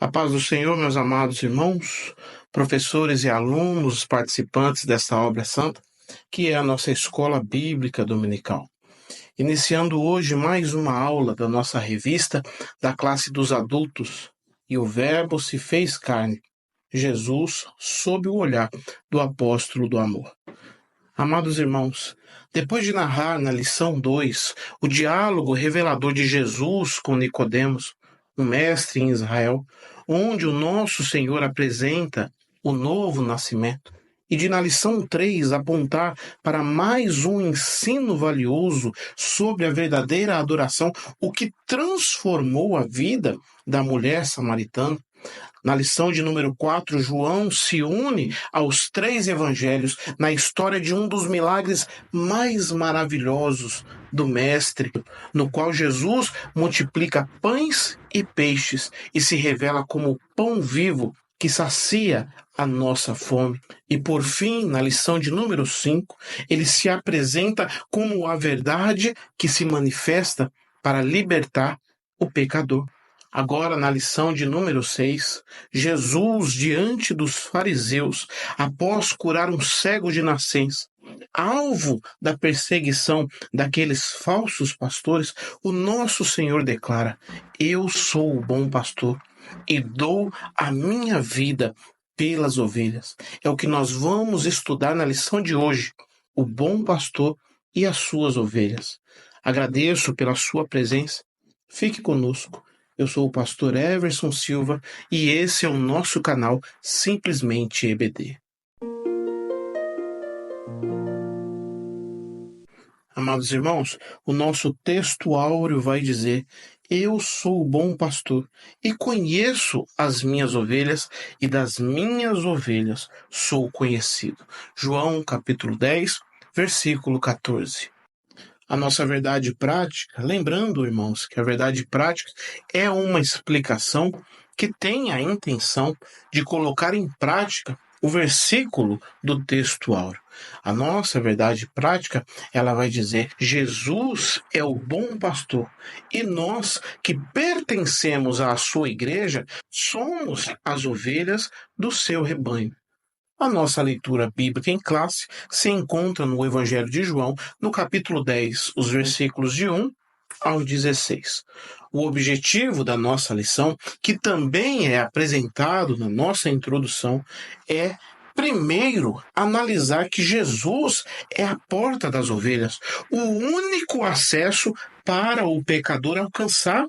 A paz do Senhor, meus amados irmãos, professores e alunos, participantes desta obra santa, que é a nossa escola bíblica dominical. Iniciando hoje mais uma aula da nossa revista da classe dos adultos, e o Verbo se fez carne, Jesus sob o olhar do apóstolo do amor. Amados irmãos, depois de narrar na lição 2 o diálogo revelador de Jesus com Nicodemos, um mestre em Israel, onde o nosso Senhor apresenta o novo nascimento, e de na lição 3 apontar para mais um ensino valioso sobre a verdadeira adoração, o que transformou a vida da mulher samaritana. Na lição de número 4, João se une aos 3 evangelhos na história de um dos milagres mais maravilhosos do Mestre, no qual Jesus multiplica pães e peixes e se revela como o pão vivo que sacia a nossa fome. E por fim, na lição de número 5, ele se apresenta como a verdade que se manifesta para libertar o pecador. Agora, na lição de número 6, Jesus, diante dos fariseus, após curar um cego de nascença, alvo da perseguição daqueles falsos pastores, o nosso Senhor declara: eu sou o bom pastor e dou a minha vida pelas ovelhas. É o que nós vamos estudar na lição de hoje, o bom pastor e as suas ovelhas. Agradeço pela sua presença. Fique conosco. Eu sou o pastor Everson Silva e esse é o nosso canal Simplesmente EBD. Amados irmãos, o nosso texto áureo vai dizer: eu sou o bom pastor e conheço as minhas ovelhas e das minhas ovelhas sou conhecido. João capítulo 10, versículo 14. A nossa verdade prática, lembrando, irmãos, que a verdade prática é uma explicação que tem a intenção de colocar em prática o versículo do texto áureo. A nossa verdade prática, ela vai dizer: Jesus é o bom pastor e nós que pertencemos à sua igreja somos as ovelhas do seu rebanho. A nossa leitura bíblica em classe se encontra no Evangelho de João, no capítulo 10, os versículos de 1 ao 16. O objetivo da nossa lição, que também é apresentado na nossa introdução, é, primeiro, analisar que Jesus é a porta das ovelhas, o único acesso para o pecador alcançar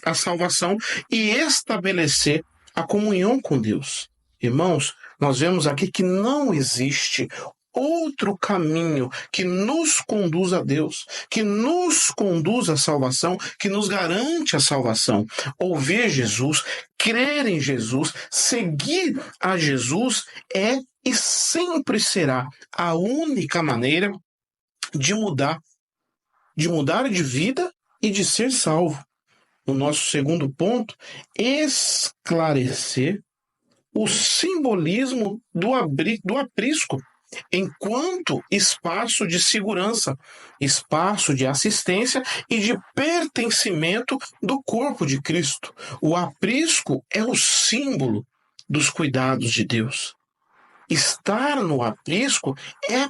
a salvação e estabelecer a comunhão com Deus. Irmãos, nós vemos aqui que não existe outro caminho que nos conduz a Deus, que nos conduz à salvação, que nos garante a salvação. Ouvir Jesus, crer em Jesus, seguir a Jesus é e sempre será a única maneira de mudar de vida e de ser salvo. O nosso segundo ponto, esclarecer o simbolismo do aprisco enquanto espaço de segurança, espaço de assistência e de pertencimento do corpo de Cristo. O aprisco é o símbolo dos cuidados de Deus. Estar no aprisco é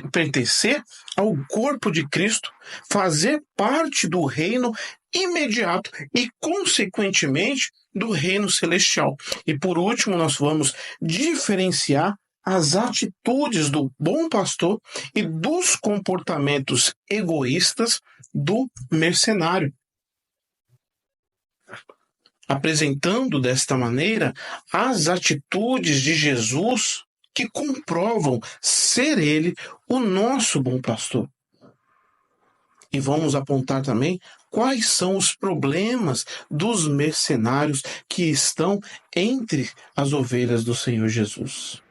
pertencer ao corpo de Cristo, fazer parte do reino imediato e, consequentemente, do reino celestial. E, por último, nós vamos diferenciar as atitudes do bom pastor e dos comportamentos egoístas do mercenário, apresentando desta maneira as atitudes de Jesus que comprovam ser ele o nosso bom pastor. E vamos apontar também quais são os problemas dos mercenários que estão entre as ovelhas do Senhor Jesus.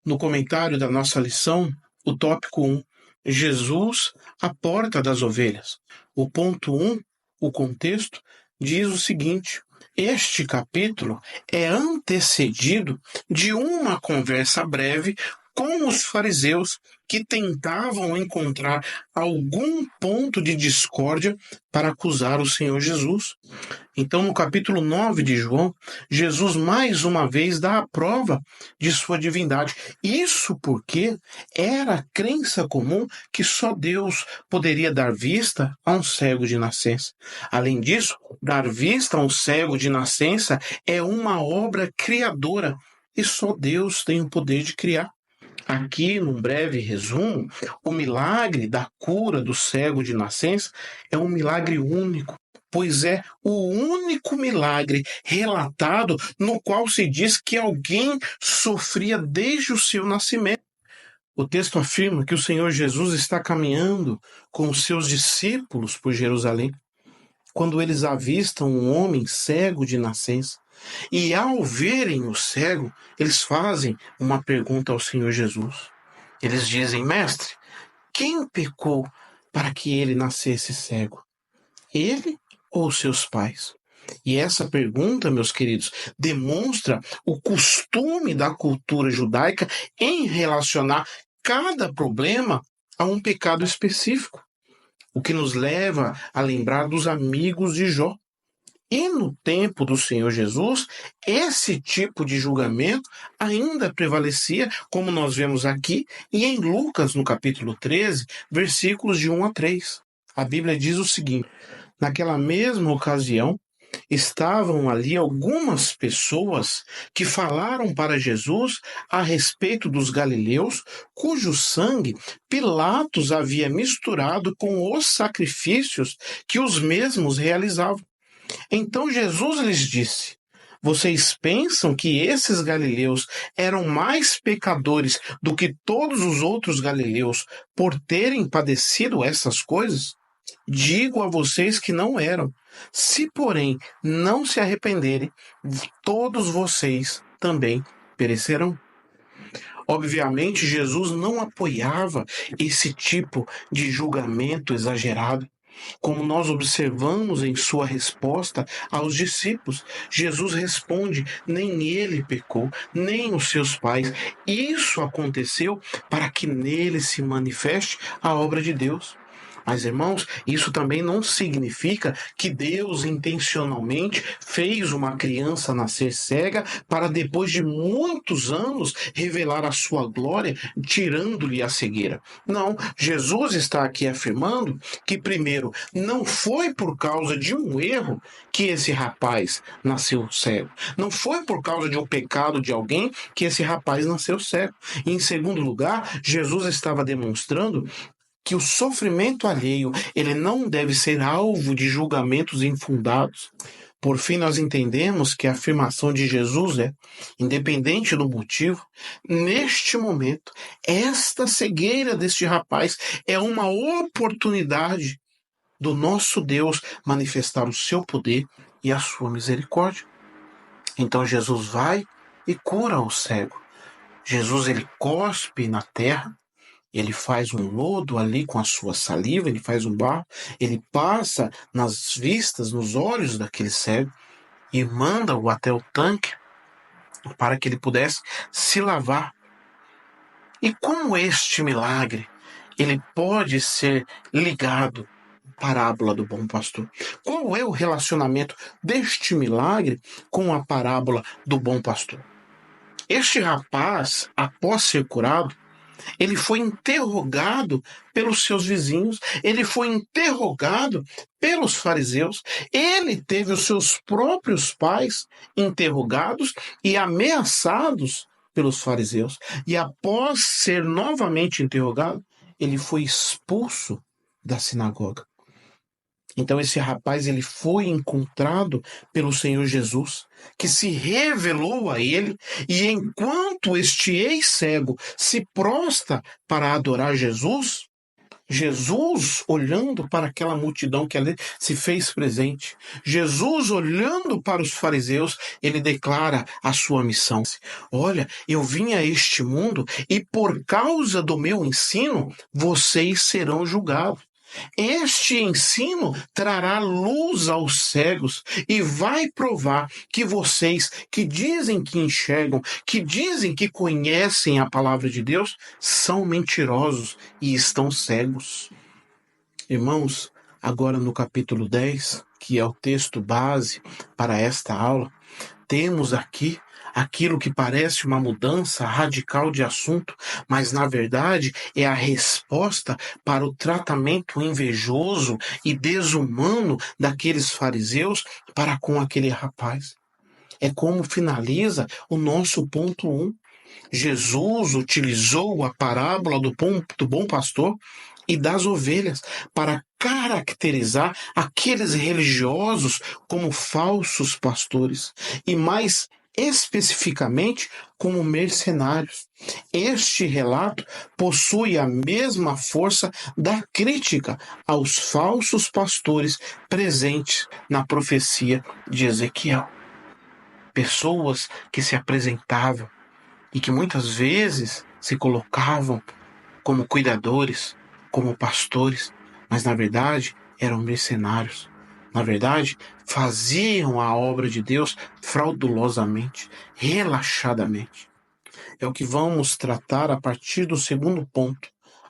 No comentário da nossa lição, o tópico 1, Jesus, a porta das ovelhas. O ponto 1, o contexto, diz o seguinte: este capítulo é antecedido de uma conversa breve com os fariseus que tentavam encontrar algum ponto de discórdia para acusar o Senhor Jesus. Então, no capítulo 9 de João, Jesus mais uma vez dá a prova de sua divindade. Isso porque era a crença comum que só Deus poderia dar vista a um cego de nascença. Além disso, dar vista a um cego de nascença é uma obra criadora e só Deus tem o poder de criar. Aqui, num breve resumo, o milagre da cura do cego de nascença é um milagre único, pois é o único milagre relatado no qual se diz que alguém sofria desde o seu nascimento. O texto afirma que o Senhor Jesus está caminhando com os seus discípulos por Jerusalém, quando eles avistam um homem cego de nascença. E ao verem o cego, eles fazem uma pergunta ao Senhor Jesus. Eles dizem: Mestre, quem pecou para que ele nascesse cego? Ele ou seus pais? E essa pergunta, meus queridos, demonstra o costume da cultura judaica em relacionar cada problema a um pecado específico, o que nos leva a lembrar dos amigos de Jó. E no tempo do Senhor Jesus, esse tipo de julgamento ainda prevalecia, como nós vemos aqui, e em Lucas, no capítulo 13, versículos de 1 a 3. A Bíblia diz o seguinte: naquela mesma ocasião, estavam ali algumas pessoas que falaram para Jesus a respeito dos galileus, cujo sangue Pilatos havia misturado com os sacrifícios que os mesmos realizavam. Então Jesus lhes disse: Vocês pensam que esses galileus eram mais pecadores do que todos os outros galileus por terem padecido essas coisas? Digo a vocês que não eram. Se, porém, não se arrependerem, todos vocês também perecerão. Obviamente, Jesus não apoiava esse tipo de julgamento exagerado. Como nós observamos em sua resposta aos discípulos, Jesus responde: nem ele pecou, nem os seus pais. Isso aconteceu para que nele se manifeste a obra de Deus. Mas, irmãos, isso também não significa que Deus intencionalmente fez uma criança nascer cega para depois de muitos anos revelar a sua glória, tirando-lhe a cegueira. Não, Jesus está aqui afirmando que, primeiro, não foi por causa de um erro que esse rapaz nasceu cego. Não foi por causa de um pecado de alguém que esse rapaz nasceu cego. E, em segundo lugar, Jesus estava demonstrando que o sofrimento alheio ele não deve ser alvo de julgamentos infundados. Por fim, nós entendemos que a afirmação de Jesus é, independente do motivo, neste momento, esta cegueira deste rapaz é uma oportunidade do nosso Deus manifestar o seu poder e a sua misericórdia. Então Jesus vai e cura o cego. Jesus ele cospe na terra. Ele faz um lodo ali com a sua saliva, ele faz um barro, ele passa nas vistas, nos olhos daquele cego e manda-o até o tanque para que ele pudesse se lavar. E como este milagre, ele pode ser ligado à parábola do bom pastor? Qual é o relacionamento deste milagre com a parábola do bom pastor? Este rapaz, após ser curado, ele foi interrogado pelos seus vizinhos, ele foi interrogado pelos fariseus, ele teve os seus próprios pais interrogados e ameaçados pelos fariseus. E após ser novamente interrogado, ele foi expulso da sinagoga. Então esse rapaz ele foi encontrado pelo Senhor Jesus, que se revelou a ele, e enquanto este ex-cego se prostra para adorar Jesus, Jesus olhando para aquela multidão que ali se fez presente, Jesus olhando para os fariseus, ele declara a sua missão. Olha, eu vim a este mundo e por causa do meu ensino, vocês serão julgados. Este ensino trará luz aos cegos e vai provar que vocês que dizem que enxergam, que dizem que conhecem a palavra de Deus, são mentirosos e estão cegos. Irmãos, agora no capítulo 10, que é o texto base para esta aula, temos aqui aquilo que parece uma mudança radical de assunto, mas na verdade é a resposta para o tratamento invejoso e desumano daqueles fariseus para com aquele rapaz. É como finaliza o nosso ponto 1. Jesus utilizou a parábola do bom pastor e das ovelhas para caracterizar aqueles religiosos como falsos pastores e mais especificamente como mercenários. Este relato possui a mesma força da crítica aos falsos pastores presentes na profecia de Ezequiel. Pessoas que se apresentavam e que muitas vezes se colocavam como cuidadores, como pastores, mas na verdade eram mercenários. Na verdade, faziam a obra de Deus fraudulosamente, relaxadamente. É o que vamos tratar a partir do segundo ponto,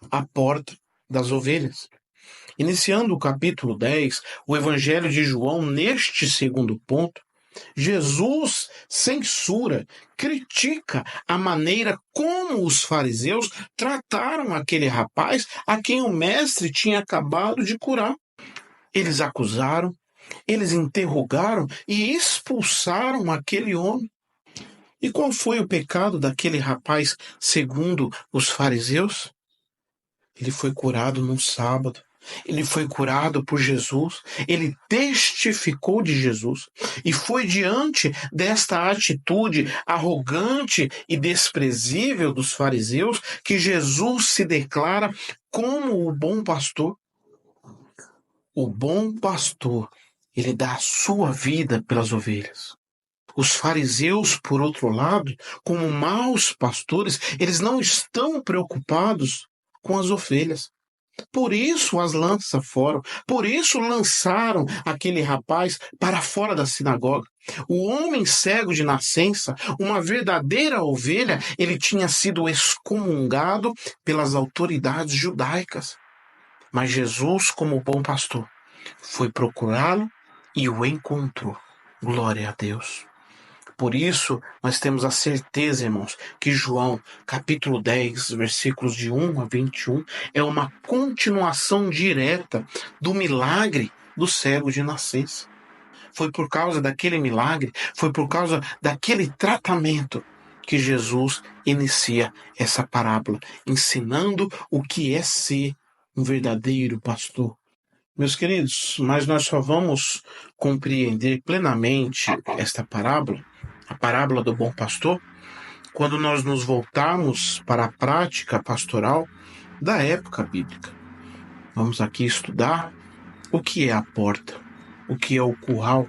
a porta das ovelhas. Iniciando o capítulo 10, o Evangelho de João, neste segundo ponto, Jesus censura, critica a maneira como os fariseus trataram aquele rapaz a quem o mestre tinha acabado de curar. Eles acusaram, eles interrogaram e expulsaram aquele homem. E qual foi o pecado daquele rapaz segundo os fariseus? Ele foi curado num sábado. Ele foi curado por Jesus, ele testificou de Jesus, e foi diante desta atitude arrogante e desprezível dos fariseus que Jesus se declara como o bom pastor. O bom pastor, ele dá a sua vida pelas ovelhas. Os fariseus, por outro lado, como maus pastores, eles não estão preocupados com as ovelhas. Por isso as lança fora, por isso lançaram aquele rapaz para fora da sinagoga. O homem cego de nascença, uma verdadeira ovelha, ele tinha sido excomungado pelas autoridades judaicas. Mas Jesus, como bom pastor, foi procurá-lo e o encontrou. Glória a Deus. Por isso, nós temos a certeza, irmãos, que João, capítulo 10, versículos de 1 a 21, é uma continuação direta do milagre do cego de nascença. Foi por causa daquele milagre, foi por causa daquele tratamento que Jesus inicia essa parábola, ensinando o que é ser um verdadeiro pastor. Meus queridos, mas nós só vamos compreender plenamente esta parábola, a parábola do bom pastor, quando nós nos voltarmos para a prática pastoral da época bíblica. Vamos aqui estudar o que é a porta, o que é o curral,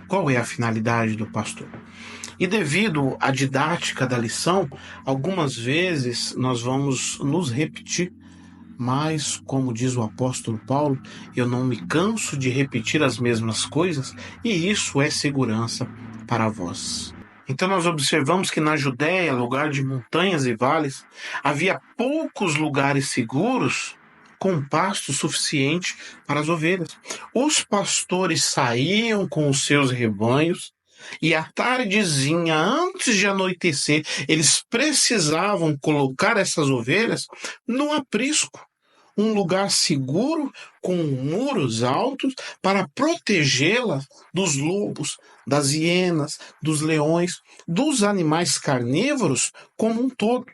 qual é a finalidade do pastor. E devido à didática da lição, algumas vezes nós vamos nos repetir, mas, como diz o apóstolo Paulo, eu não me canso de repetir as mesmas coisas, e isso é segurança para vós. Então nós observamos que na Judéia, lugar de montanhas e vales, havia poucos lugares seguros com pasto suficiente para as ovelhas. Os pastores saíam com os seus rebanhos e à tardezinha, antes de anoitecer, eles precisavam colocar essas ovelhas no aprisco, um lugar seguro com muros altos para protegê-las dos lobos, das hienas, dos leões, dos animais carnívoros como um todo.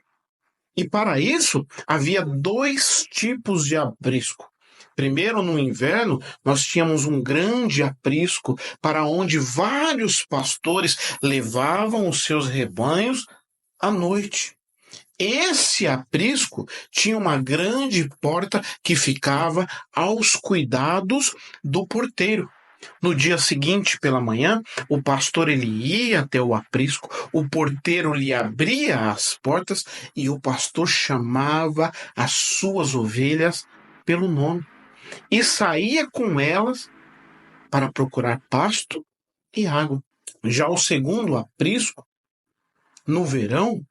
E para isso havia dois tipos de aprisco. Primeiro, no inverno, nós tínhamos um grande aprisco para onde vários pastores levavam os seus rebanhos à noite. Esse aprisco tinha uma grande porta que ficava aos cuidados do porteiro. No dia seguinte, pela manhã, o pastor ele ia até o aprisco, o porteiro lhe abria as portas e o pastor chamava as suas ovelhas pelo nome e saía com elas para procurar pasto e água. Já o segundo aprisco, no verão,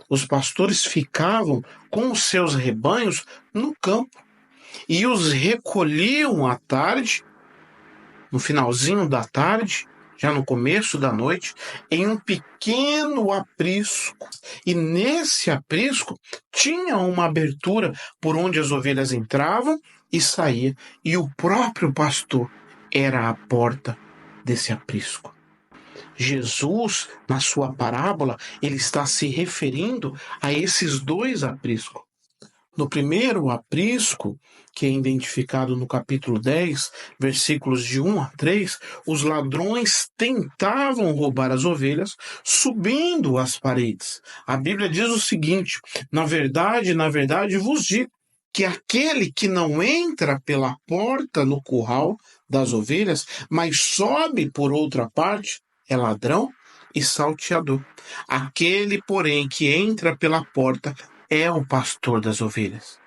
os pastores ficavam com os seus rebanhos no campo e os recolhiam à tarde, no finalzinho da tarde, já no começo da noite, em um pequeno aprisco. E nesse aprisco tinha uma abertura por onde as ovelhas entravam e saíam, e o próprio pastor era a porta desse aprisco. Jesus, na sua parábola, ele está se referindo a esses dois apriscos. No primeiro aprisco, que é identificado no capítulo 10, versículos de 1 a 3, os ladrões tentavam roubar as ovelhas subindo as paredes. A Bíblia diz o seguinte: na verdade, vos digo que aquele que não entra pela porta no curral das ovelhas, mas sobe por outra parte, é ladrão e salteador. Aquele, porém, que entra pela porta é o pastor das ovelhas.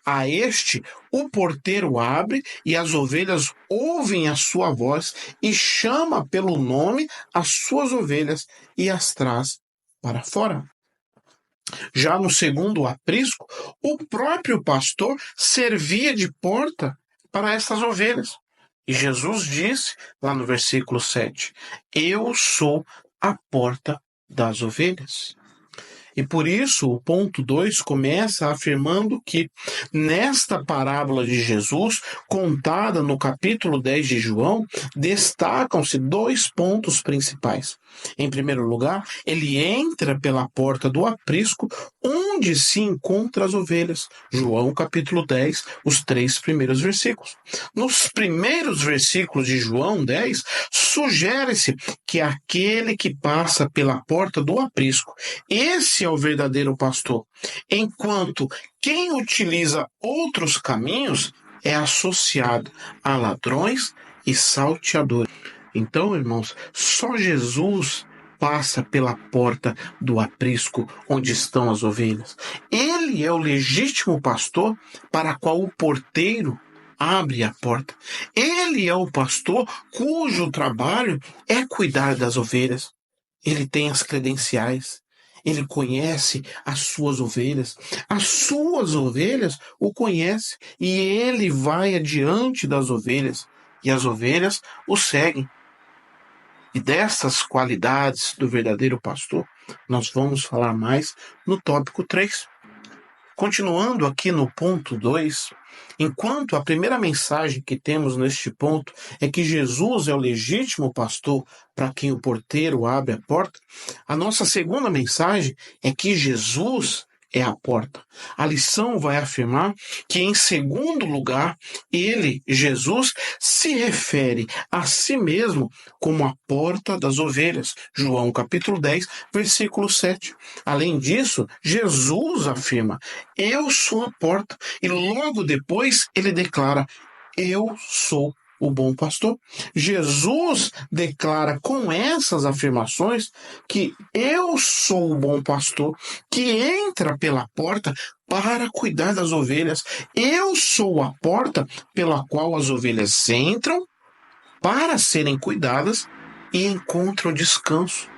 A este, o porteiro abre e as ovelhas ouvem a sua voz e chama pelo nome as suas ovelhas e as traz para fora. Já no segundo aprisco, o próprio pastor servia de porta para essas ovelhas. E Jesus disse, lá no versículo 7, eu sou a porta das ovelhas. E por isso o ponto 2 começa afirmando que nesta parábola de Jesus, contada no capítulo 10 de João, destacam-se 2 pontos principais. Em primeiro lugar, ele entra pela porta do aprisco, onde se encontram as ovelhas. João capítulo 10, os 3 primeiros versículos. Nos primeiros versículos de João 10, sugere-se que aquele que passa pela porta do aprisco, esse é o verdadeiro pastor, enquanto quem utiliza outros caminhos é associado a ladrões e salteadores. Então, irmãos, só Jesus passa pela porta do aprisco onde estão as ovelhas. Ele é o legítimo pastor para qual o porteiro abre a porta. Ele é o pastor cujo trabalho é cuidar das ovelhas. Ele tem as credenciais. Ele conhece as suas ovelhas o conhecem, e ele vai adiante das ovelhas, e as ovelhas o seguem. E dessas qualidades do verdadeiro pastor, nós vamos falar mais no tópico 3. Continuando aqui no ponto 2, enquanto a primeira mensagem que temos neste ponto é que Jesus é o legítimo pastor para quem o porteiro abre a porta, a nossa segunda mensagem é que Jesus é a porta. A lição vai afirmar que, em segundo lugar, ele, Jesus, se refere a si mesmo como a porta das ovelhas. João capítulo 10, versículo 7. Além disso, Jesus afirma, eu sou a porta. E logo depois ele declara, eu sou o bom pastor. Jesus declara com essas afirmações que eu sou o bom pastor que entra pela porta para cuidar das ovelhas. Eu sou a porta pela qual as ovelhas entram para serem cuidadas e encontram descanso.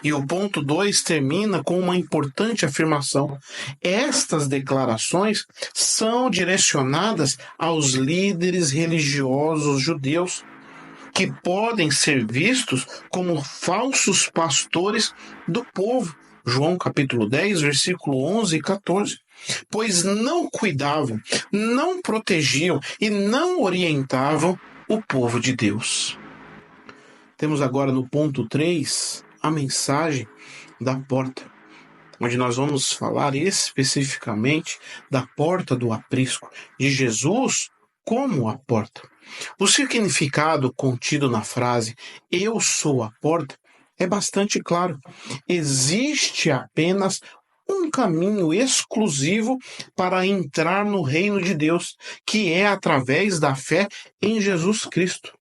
E o ponto 2 termina com uma importante afirmação. Estas declarações são direcionadas aos líderes religiosos judeus, que podem ser vistos como falsos pastores do povo. João capítulo 10, versículo 11 e 14. Pois não cuidavam, não protegiam e não orientavam o povo de Deus. Temos agora no ponto 3 a mensagem da porta, onde nós vamos falar especificamente da porta do aprisco, de Jesus como a porta. O significado contido na frase eu sou a porta é bastante claro. Existe apenas um caminho exclusivo para entrar no reino de Deus, que é através da fé em Jesus Cristo.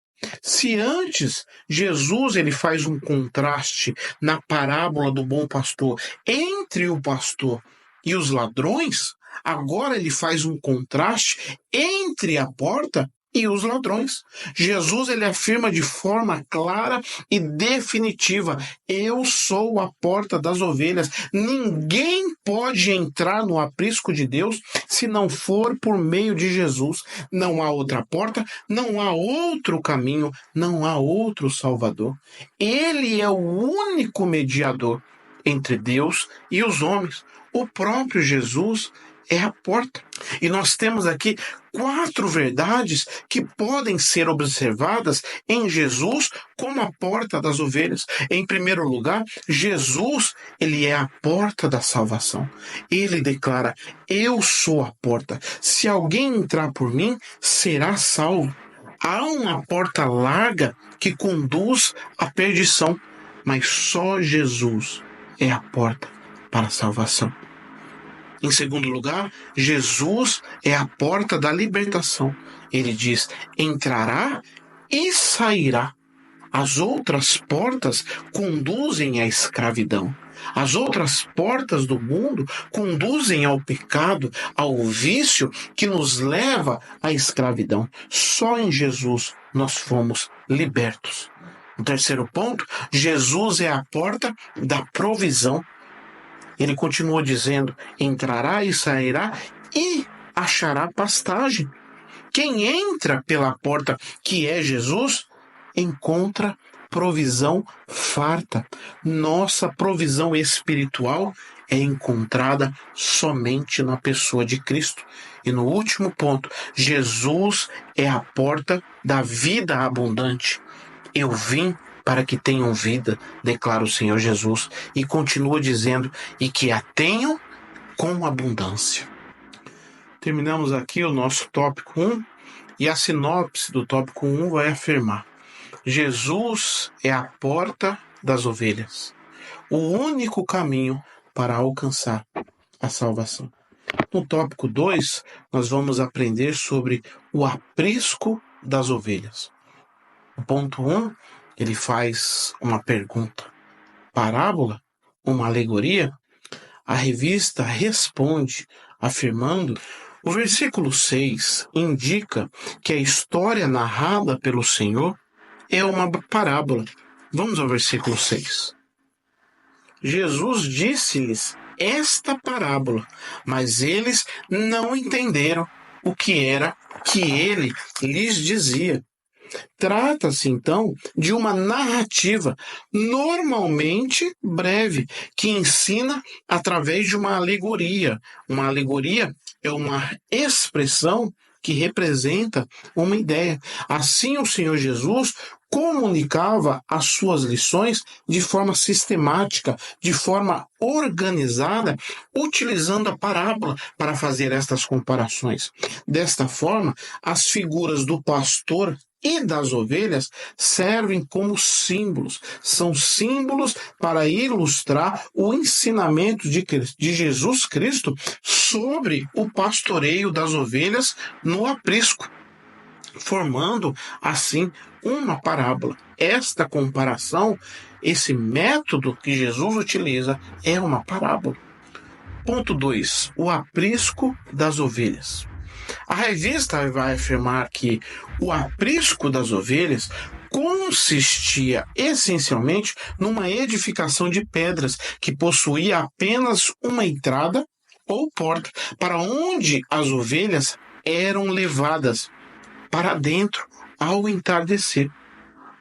Se antes Jesus ele faz um contraste na parábola do bom pastor entre o pastor e os ladrões, Agora ele faz um contraste entre a porta e os ladrões. Jesus ele afirma de forma clara e definitiva: eu sou a porta das ovelhas. Ninguém pode entrar no aprisco de Deus se não for por meio de Jesus. Não há outra porta, não há outro caminho, não há outro Salvador. Ele é o único mediador entre Deus e os homens. O próprio Jesus é a porta. E nós temos aqui 4 verdades que podem ser observadas em Jesus como a porta das ovelhas. Em primeiro lugar, Jesus, ele é a porta da salvação. Ele declara: eu sou a porta. Se alguém entrar por mim, será salvo. Há uma porta larga que conduz à perdição, mas só Jesus é a porta para a salvação. Em segundo lugar, Jesus é a porta da libertação. Ele diz: entrará e sairá. As outras portas conduzem à escravidão. As outras portas do mundo conduzem ao pecado, ao vício que nos leva à escravidão. Só em Jesus nós fomos libertos. O terceiro ponto, Jesus é a porta da provisão. Ele continua dizendo: entrará e sairá e achará pastagem. Quem entra pela porta que é Jesus, encontra provisão farta. Nossa provisão espiritual é encontrada somente na pessoa de Cristo. E no último ponto, Jesus é a porta da vida abundante. Eu vim para que tenham vida, declara o Senhor Jesus, e continua dizendo: e que a tenham com abundância. Terminamos aqui o nosso tópico 1, e a sinopse do tópico 1 vai afirmar: Jesus é a porta das ovelhas, o único caminho para alcançar a salvação. No tópico 2, nós vamos aprender sobre o aprisco das ovelhas. O ponto 1, ele faz uma pergunta: parábola? Uma alegoria? A revista responde afirmando: o versículo 6 indica que a história narrada pelo Senhor é uma parábola. Vamos ao versículo 6. Jesus disse-lhes esta parábola, mas eles não entenderam o que era que ele lhes dizia. Trata-se, então, de uma narrativa normalmente breve, que ensina através de uma alegoria. Uma alegoria é uma expressão que representa uma ideia. Assim, o Senhor Jesus comunicava as suas lições de forma sistemática, de forma organizada, utilizando a parábola para fazer estas comparações. Desta forma, as figuras do pastor e das ovelhas servem como símbolos. São símbolos para ilustrar o ensinamento de Jesus Cristo sobre o pastoreio das ovelhas no aprisco, formando assim uma parábola. Esta comparação, esse método que Jesus utiliza, é uma parábola. Ponto 2. O aprisco das ovelhas. A revista vai afirmar que o aprisco das ovelhas consistia essencialmente numa edificação de pedras que possuía apenas uma entrada ou porta para onde as ovelhas eram levadas para dentro ao entardecer.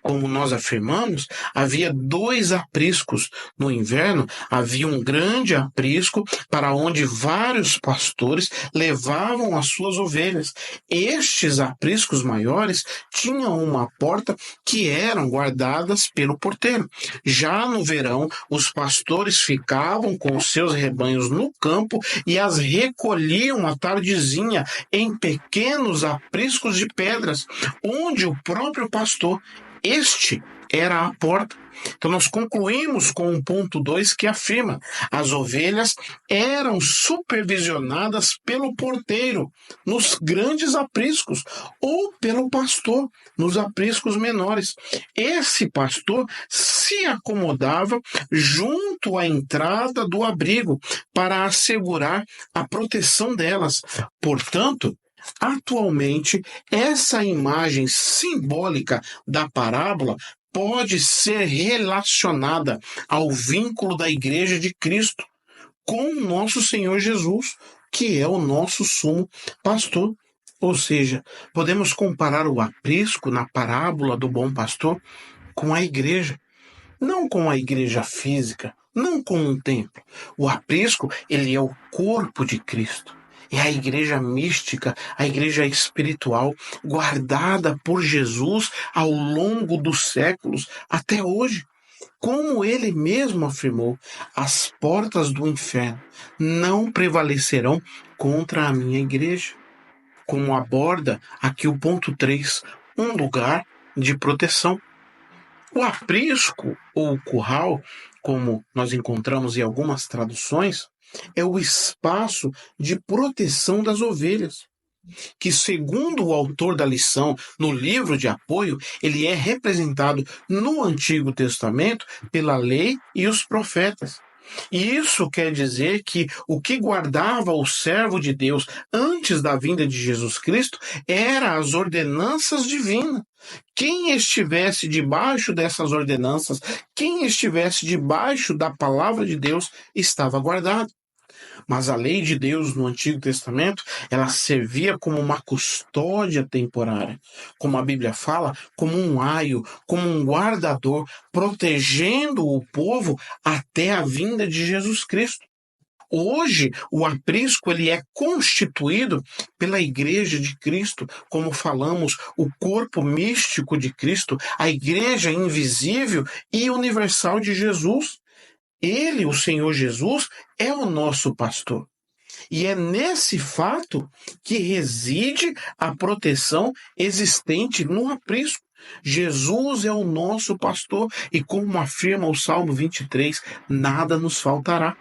Como nós afirmamos, havia 2 apriscos. No inverno, havia um grande aprisco para onde vários pastores levavam as suas ovelhas. Estes apriscos maiores tinham uma porta que eram guardadas pelo porteiro. Já no verão, os pastores ficavam com os seus rebanhos no campo e as recolhiam à tardezinha em pequenos apriscos de pedras, onde o próprio pastor, este era a porta. Então, nós concluímos com o ponto 2 que afirma: as ovelhas eram supervisionadas pelo porteiro nos grandes apriscos ou pelo pastor nos apriscos menores. Esse pastor se acomodava junto à entrada do abrigo para assegurar a proteção delas. Portanto, atualmente, essa imagem simbólica da parábola pode ser relacionada ao vínculo da Igreja de Cristo com o nosso Senhor Jesus, que é o nosso sumo pastor. Ou seja, podemos comparar o aprisco na parábola do bom pastor com a igreja. Não com a igreja física, não com um templo. O aprisco, ele é o corpo de Cristo. É a igreja mística, a igreja espiritual, guardada por Jesus ao longo dos séculos até hoje. Como ele mesmo afirmou, as portas do inferno não prevalecerão contra a minha igreja. Como aborda aqui o ponto 3, um lugar de proteção. O aprisco ou curral, como nós encontramos em algumas traduções, é o espaço de proteção das ovelhas, que, segundo o autor da lição no livro de apoio, ele é representado no Antigo Testamento pela lei e os profetas. E isso quer dizer que o que guardava o servo de Deus antes da vinda de Jesus Cristo era as ordenanças divinas. Quem estivesse debaixo dessas ordenanças, quem estivesse debaixo da palavra de Deus, estava guardado. Mas a lei de Deus no Antigo Testamento, ela servia como uma custódia temporária. Como a Bíblia fala, como um aio, como um guardador, protegendo o povo até a vinda de Jesus Cristo. Hoje, o aprisco ele é constituído pela Igreja de Cristo, como falamos, o corpo místico de Cristo, a Igreja invisível e universal de Jesus. Ele, o Senhor Jesus, é o nosso pastor. E é nesse fato que reside a proteção existente no aprisco. Jesus é o nosso pastor e, como afirma o Salmo 23, nada nos faltará.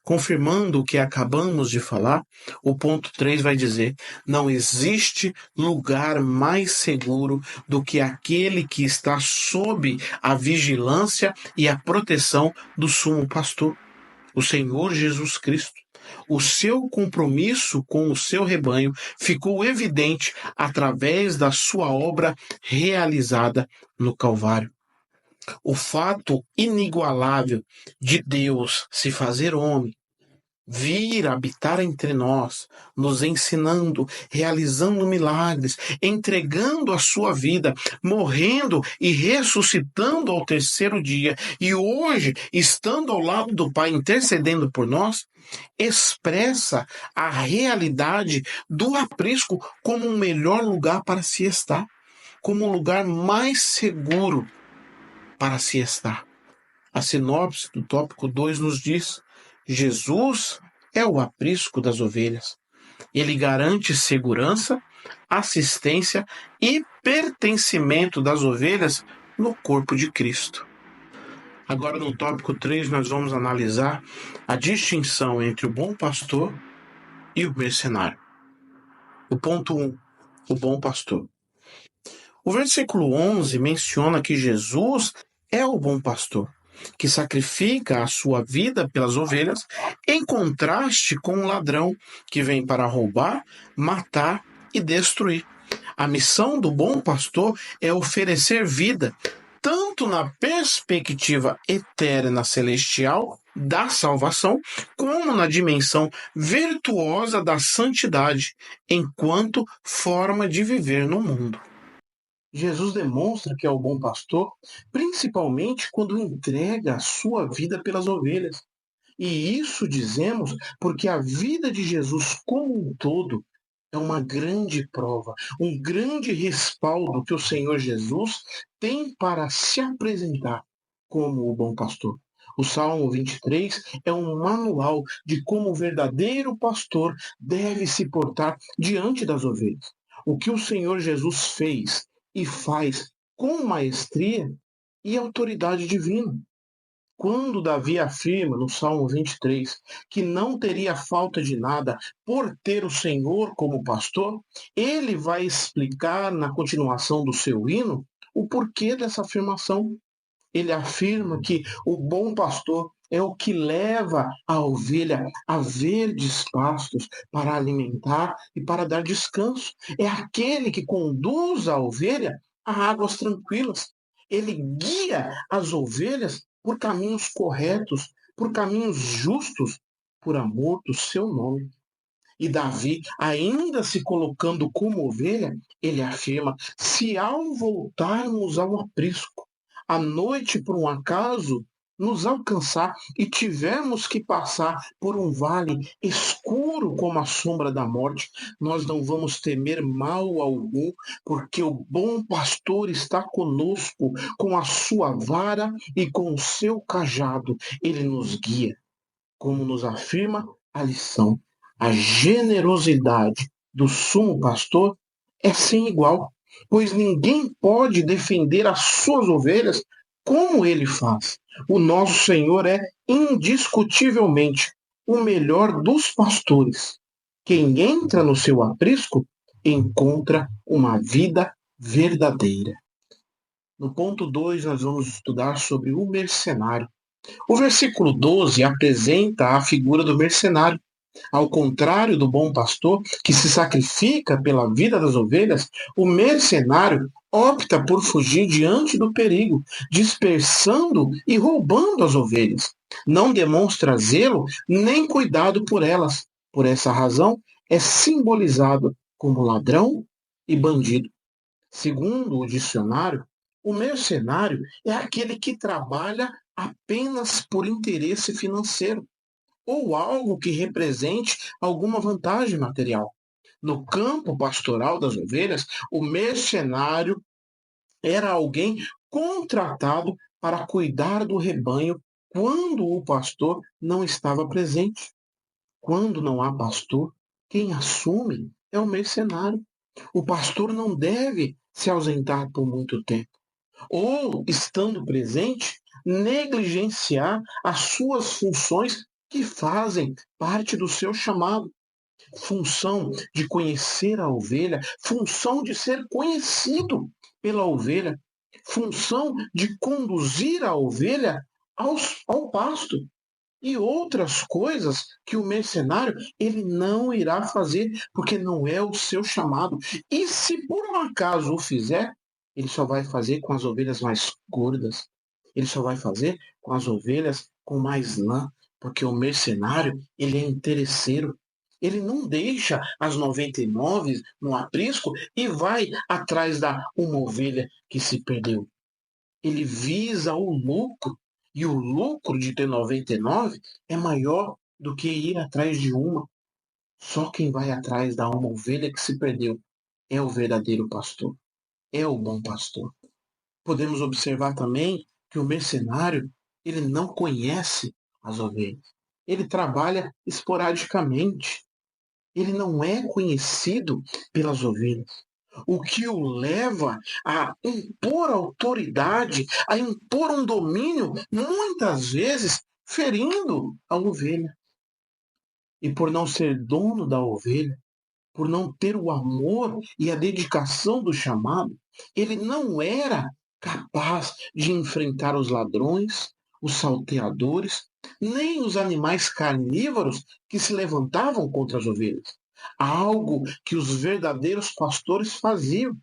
Confirmando o que acabamos de falar, o ponto 3 vai dizer: não existe lugar mais seguro do que aquele que está sob a vigilância e a proteção do sumo pastor, o Senhor Jesus Cristo. O seu compromisso com o seu rebanho ficou evidente através da sua obra realizada no Calvário. O fato inigualável de Deus se fazer homem, vir habitar entre nós, nos ensinando, realizando milagres, entregando a sua vida, morrendo e ressuscitando ao terceiro dia, e hoje, estando ao lado do Pai, intercedendo por nós, expressa a realidade do aprisco como um melhor lugar para se estar, como um lugar mais seguro para se estar. A sinopse do tópico 2 nos diz: Jesus é o aprisco das ovelhas. Ele garante segurança, assistência e pertencimento das ovelhas no corpo de Cristo. Agora, no tópico 3, nós vamos analisar a distinção entre o bom pastor e o mercenário. O ponto 1, o bom pastor. O versículo 11 menciona que Jesus é o bom pastor, que sacrifica a sua vida pelas ovelhas, em contraste com o ladrão, que vem para roubar, matar e destruir. A missão do bom pastor é oferecer vida, tanto na perspectiva eterna celestial da salvação, como na dimensão virtuosa da santidade, enquanto forma de viver no mundo. Jesus demonstra que é o bom pastor, principalmente quando entrega a sua vida pelas ovelhas. E isso dizemos porque a vida de Jesus como um todo é uma grande prova, um grande respaldo que o Senhor Jesus tem para se apresentar como o bom pastor. O Salmo 23 é um manual de como o verdadeiro pastor deve se portar diante das ovelhas. O que o Senhor Jesus fez e faz com maestria, e autoridade divina. Quando Davi afirma no Salmo 23 que não teria falta de nada por ter o Senhor como pastor, ele vai explicar na continuação do seu hino o porquê dessa afirmação. Ele afirma que o bom pastor é o que leva a ovelha a verdes pastos para alimentar e para dar descanso. É aquele que conduz a ovelha a águas tranquilas. Ele guia as ovelhas por caminhos corretos, por caminhos justos, por amor do seu nome. E Davi, ainda se colocando como ovelha, ele afirma: se ao voltarmos ao aprisco, a noite por um acaso nos alcançar e tivermos que passar por um vale escuro como a sombra da morte, nós não vamos temer mal algum, porque o bom pastor está conosco, com a sua vara e com o seu cajado, ele nos guia, como nos afirma a lição. A generosidade do sumo pastor é sem igual, pois ninguém pode defender as suas ovelhas como ele faz. O nosso Senhor é indiscutivelmente o melhor dos pastores. Quem entra no seu aprisco encontra uma vida verdadeira. No ponto 2, nós vamos estudar sobre o mercenário. O versículo 12 apresenta a figura do mercenário. Ao contrário do bom pastor, que se sacrifica pela vida das ovelhas, o mercenário opta por fugir diante do perigo, dispersando e roubando as ovelhas. Não demonstra zelo nem cuidado por elas. Por essa razão, é simbolizado como ladrão e bandido. Segundo o dicionário, o mercenário é aquele que trabalha apenas por interesse financeiro ou algo que represente alguma vantagem material. No campo pastoral das ovelhas, o mercenário era alguém contratado para cuidar do rebanho quando o pastor não estava presente. Quando não há pastor, quem assume é o mercenário. O pastor não deve se ausentar por muito tempo ou, estando presente, negligenciar as suas funções que fazem parte do seu chamado. Função de conhecer a ovelha, função de ser conhecido pela ovelha, função de conduzir a ovelha ao pasto e outras coisas que o mercenário ele não irá fazer porque não é o seu chamado. E se por um acaso o fizer, ele só vai fazer com as ovelhas mais gordas. Ele só vai fazer com as ovelhas com mais lã, porque o mercenário ele é interesseiro. Ele não deixa as 99 no aprisco e vai atrás da uma ovelha que se perdeu. Ele visa o lucro. E o lucro de ter 99 é maior do que ir atrás de uma. Só quem vai atrás da uma ovelha que se perdeu é o verdadeiro pastor, é o bom pastor. Podemos observar também que o mercenário, ele não conhece as ovelhas. Ele trabalha esporadicamente. Ele não é conhecido pelas ovelhas. O que o leva a impor autoridade, a impor um domínio, muitas vezes ferindo a ovelha. E por não ser dono da ovelha, por não ter o amor e a dedicação do chamado, ele não era capaz de enfrentar os ladrões, os salteadores, nem os animais carnívoros que se levantavam contra as ovelhas. Algo que os verdadeiros pastores faziam.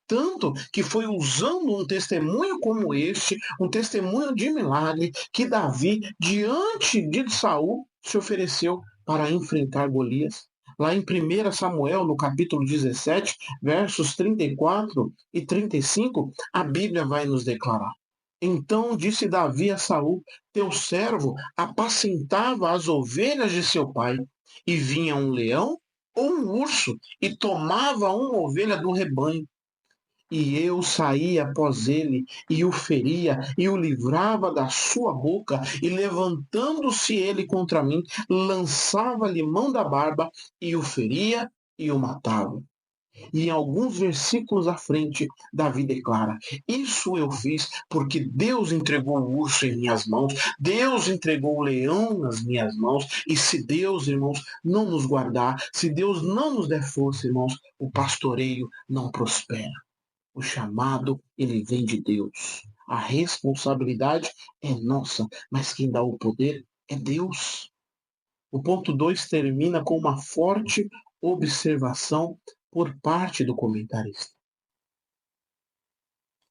Tanto que foi usando um testemunho como este, um testemunho de milagre, que Davi, diante de Saul, se ofereceu para enfrentar Golias. Lá em 1 Samuel, no capítulo 17, versos 34 e 35, a Bíblia vai nos declarar. Então disse Davi a Saul: teu servo apacentava as ovelhas de seu pai, e vinha um leão ou um urso e tomava uma ovelha do rebanho. E eu saía após ele, e o feria, e o livrava da sua boca, e levantando-se ele contra mim, lançava-lhe mão da barba, e o feria e o matava. E em alguns versículos à frente, Davi declara: isso eu fiz porque Deus entregou o urso em minhas mãos, Deus entregou o leão nas minhas mãos, e se Deus, irmãos, não nos guardar, se Deus não nos der força, irmãos, o pastoreio não prospera. O chamado, ele vem de Deus. A responsabilidade é nossa, mas quem dá o poder é Deus. O ponto 2 termina com uma forte observação por parte do comentarista.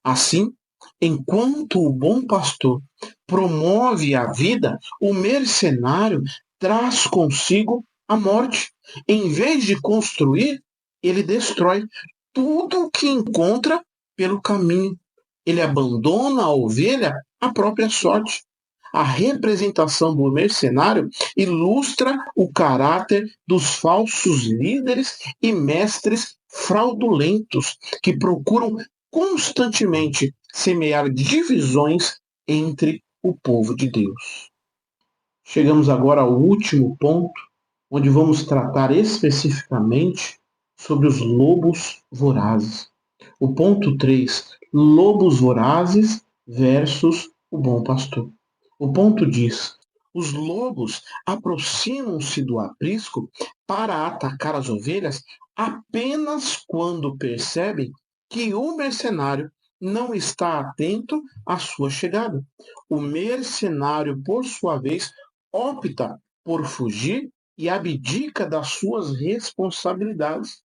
Assim, enquanto o bom pastor promove a vida, o mercenário traz consigo a morte. Em vez de construir, ele destrói tudo o que encontra pelo caminho. Ele abandona a ovelha à própria sorte. A representação do mercenário ilustra o caráter dos falsos líderes e mestres fraudulentos que procuram constantemente semear divisões entre o povo de Deus. Chegamos agora ao último ponto, onde vamos tratar especificamente sobre os lobos vorazes. O ponto 3, lobos vorazes versus o bom pastor. O ponto diz: os lobos aproximam-se do aprisco para atacar as ovelhas apenas quando percebem que o mercenário não está atento à sua chegada. O mercenário, por sua vez, opta por fugir e abdica das suas responsabilidades.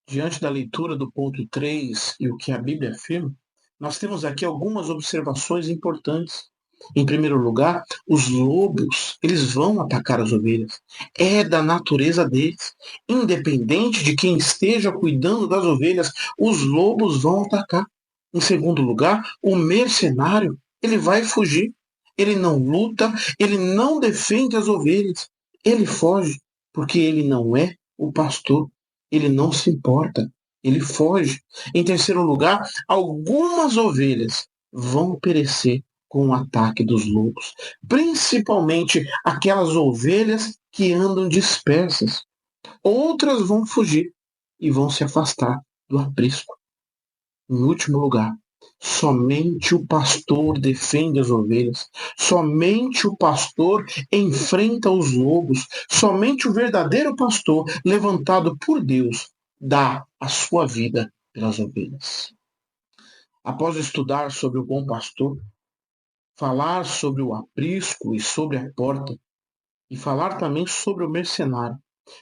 Diante da leitura do ponto 3 e o que a Bíblia afirma, nós temos aqui algumas observações importantes. Em primeiro lugar, os lobos, eles vão atacar as ovelhas. É da natureza deles. Independente de quem esteja cuidando das ovelhas, os lobos vão atacar. Em segundo lugar, o mercenário, ele vai fugir. Ele não luta, ele não defende as ovelhas. Ele foge, porque ele não é o pastor. Ele não se importa, ele foge. Em terceiro lugar, algumas ovelhas vão perecer com o ataque dos lobos, principalmente aquelas ovelhas que andam dispersas. Outras vão fugir e vão se afastar do aprisco. Em último lugar, somente o pastor defende as ovelhas, somente o pastor enfrenta os lobos, somente o verdadeiro pastor, levantado por Deus, dá a sua vida pelas ovelhas. Após estudar sobre o bom pastor, falar sobre o aprisco e sobre a porta, e falar também sobre o mercenário,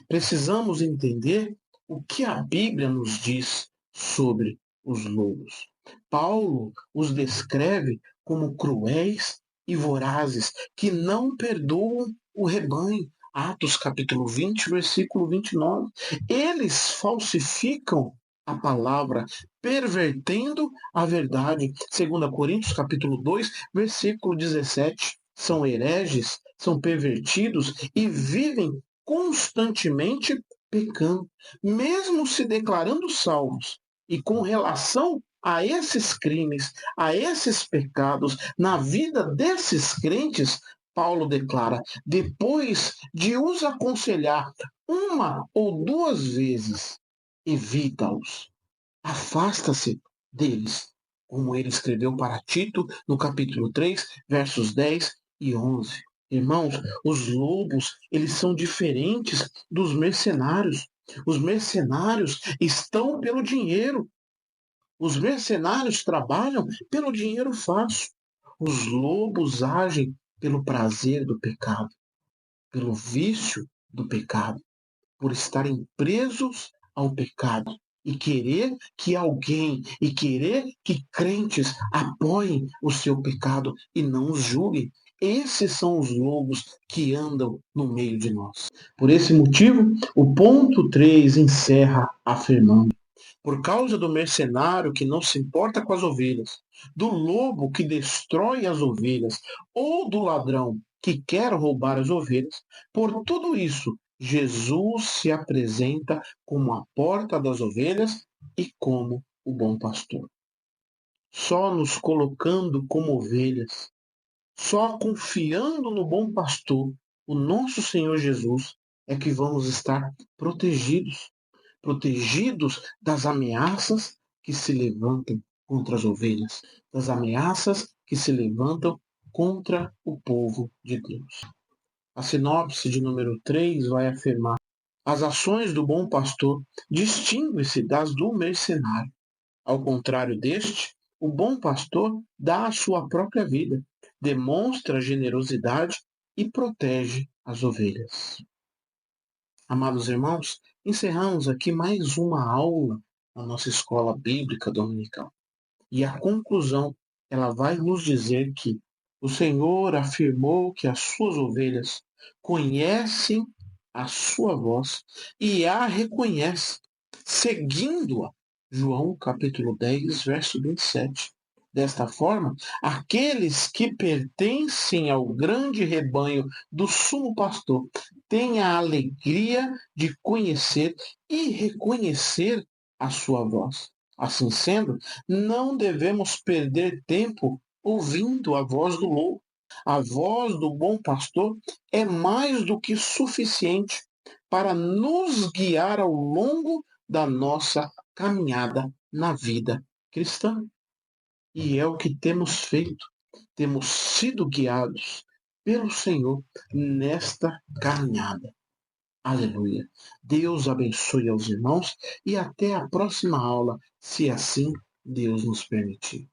precisamos entender o que a Bíblia nos diz sobre os lobos. Paulo os descreve como cruéis e vorazes, que não perdoam o rebanho. Atos capítulo 20, versículo 29. Eles falsificam a palavra, pervertendo a verdade. 2 Coríntios capítulo 2, versículo 17. São hereges, são pervertidos e vivem constantemente pecando, mesmo se declarando salvos. E com relação a esses crimes, a esses pecados, na vida desses crentes, Paulo declara: depois de os aconselhar uma ou duas vezes, evita-os, afasta-se deles, como ele escreveu para Tito no capítulo 3, versos 10 e 11. Irmãos, os lobos, eles são diferentes dos mercenários. Os mercenários estão pelo dinheiro. Os mercenários trabalham pelo dinheiro fácil. Os lobos agem pelo prazer do pecado, pelo vício do pecado, por estarem presos ao pecado e querer que alguém, e querer que crentes apoiem o seu pecado e não os julguem. Esses são os lobos que andam no meio de nós. Por esse motivo, o ponto 3 encerra afirmando: por causa do mercenário que não se importa com as ovelhas, do lobo que destrói as ovelhas, ou do ladrão que quer roubar as ovelhas, por tudo isso, Jesus se apresenta como a porta das ovelhas e como o bom pastor. Só nos colocando como ovelhas, só confiando no bom pastor, o nosso Senhor Jesus, é que vamos estar protegidos. protegidos das ameaças que se levantam contra as ovelhas, das ameaças que se levantam contra o povo de Deus. A sinopse de número 3 vai afirmar: as ações do bom pastor distinguem-se das do mercenário. Ao contrário deste, o bom pastor dá a sua própria vida, demonstra generosidade e protege as ovelhas. Amados irmãos, encerramos aqui mais uma aula na nossa escola bíblica dominical. E a conclusão, ela vai nos dizer que o Senhor afirmou que as suas ovelhas conhecem a sua voz e a reconhecem, seguindo-a. João capítulo 10, verso 27. Desta forma, aqueles que pertencem ao grande rebanho do sumo pastor têm a alegria de conhecer e reconhecer a sua voz. Assim sendo, não devemos perder tempo ouvindo a voz do lobo. A voz do bom pastor é mais do que suficiente para nos guiar ao longo da nossa caminhada na vida cristã. E é o que temos feito. Temos sido guiados pelo Senhor nesta caminhada. Aleluia. Deus abençoe aos irmãos e até a próxima aula, se assim Deus nos permitir.